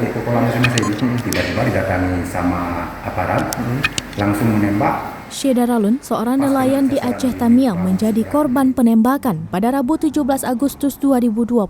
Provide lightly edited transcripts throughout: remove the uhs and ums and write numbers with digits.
balik ke kolam masing-masing. Tiba-tiba didatangi sama aparat, langsung menembak. Syeda Ralun, seorang nelayan di Aceh Tamiang, menjadi korban penembakan pada Rabu 17 Agustus 2022.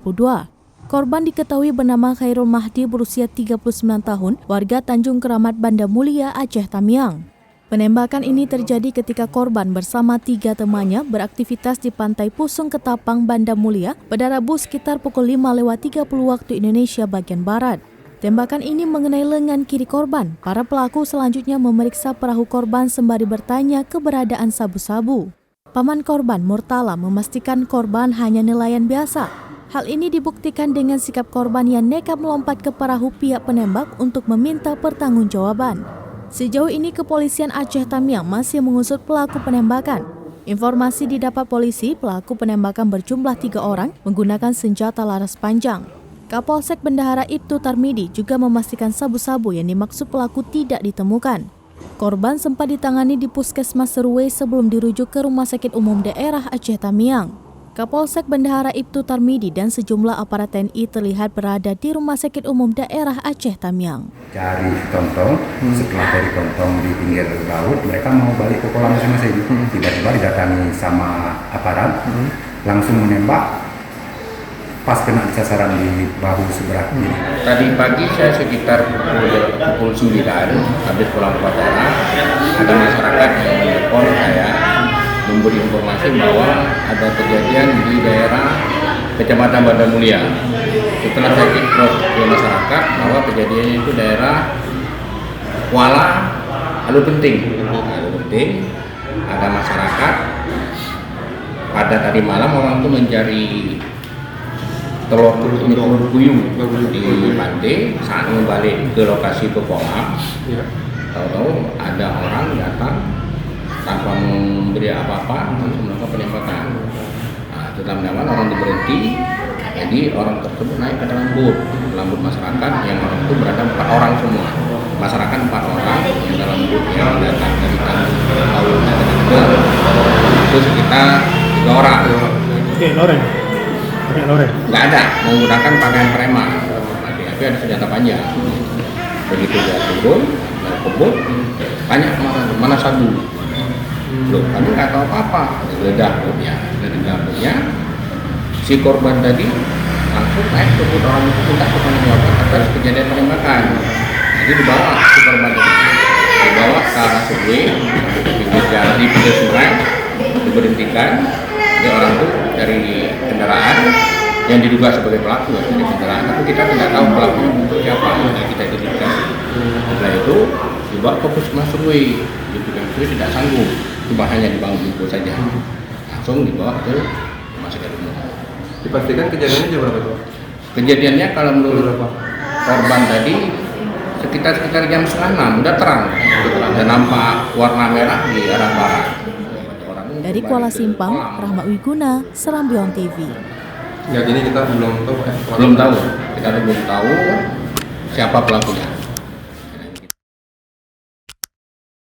Korban diketahui bernama Khairul Mahdi, berusia 39 tahun, warga Tanjung Keramat, Banda Mulia, Aceh Tamiang. Penembakan ini terjadi ketika korban bersama 3 temannya beraktivitas di Pantai Pusung Ketapang, Banda Mulia pada Rabu sekitar pukul 5:30 waktu Indonesia bagian Barat. Tembakan ini mengenai lengan kiri korban. Para pelaku selanjutnya memeriksa perahu korban sembari bertanya keberadaan sabu-sabu. Paman korban, Murtala, memastikan korban hanya nelayan biasa. Hal ini dibuktikan dengan sikap korban yang nekat melompat ke perahu pihak penembak untuk meminta pertanggungjawaban. Sejauh ini kepolisian Aceh Tamiang masih mengusut pelaku penembakan. Informasi didapat polisi, pelaku penembakan berjumlah 3 orang menggunakan senjata laras panjang. Kapolsek Bendahara Ibtu Tarmidi juga memastikan sabu-sabu yang dimaksud pelaku tidak ditemukan. Korban sempat ditangani di Puskesmas Serue sebelum dirujuk ke Rumah Sakit Umum Daerah Aceh Tamiang. Kapolsek Bendahara Ibtu Tarmidi dan sejumlah aparat TNI terlihat berada di Rumah Sakit Umum Daerah Aceh Tamiang. Cari tontong, setelah cari tontong di pinggir laut, mereka mau balik ke kolam masing-masing. Tiba-tiba didatangi sama aparat, langsung menembak, pas kena sasaran di bahu sebelah kiri. Tadi pagi saya sekitar pukul 9 habis pulang ke daerah, ada masyarakat yang menelpon saya memberi informasi bahwa ada kejadian di daerah Kecamatan Banda Mulia. Setelah saya cross ke masyarakat bahwa kejadiannya itu daerah Kuala Alu Penting. Ada masyarakat pada tadi malam orang itu mencari telur puyuh di pantai. Saat kembali ke lokasi ke kolam, tahu-tahu ada orang datang tanpa memberi apa-apa, langsung melakukan penembakan. Setelah menembak, orang itu berhenti. Jadi orang tersebut naik ke dalam boot masyarakat, yang orang itu berada 4 orang semua. Masyarakat 4 orang yang dalam boot yang datang dari Tanjung Lautnya itu sekitar 3 orang. Loreng. Nggak ada, menggunakan pakaian preman, tapi ada senjata panjang. Begitu dia turun, dari kebun, tanya mana sabu. Loh, kami nggak tahu apa-apa. Geledah punya. Si korban tadi langsung naik ke boot, orang itu minta pertanggungjawaban atas kejadian penembakan. Jadi dibawa si korban tadi, dibawa ke arah sungai, di pinggir sungai, diberhentikan. Jadi orang itu dari kendaraan yang diduga sebagai pelaku dari kendaraan, tapi kita tidak tahu pelakunya untuk siapa, kita identifikasi. Setelah itu dibawa ke Puskesmas Serue, tidak sanggup, cuma hanya dibangun dulu saja, langsung dibawa ke Rumah Sakit Umum. Dipastikan kejadiannya jam berapa itu? Kejadiannya kalau menurut korban tadi sekitar jam 5:30, udah terang, dan nampak warna merah di arah barat. Dari Kuala Simpang, Rahmat Wiguna, Serambion TV. Ya, jadi kita belum tahu. Kita belum tahu siapa pelakunya.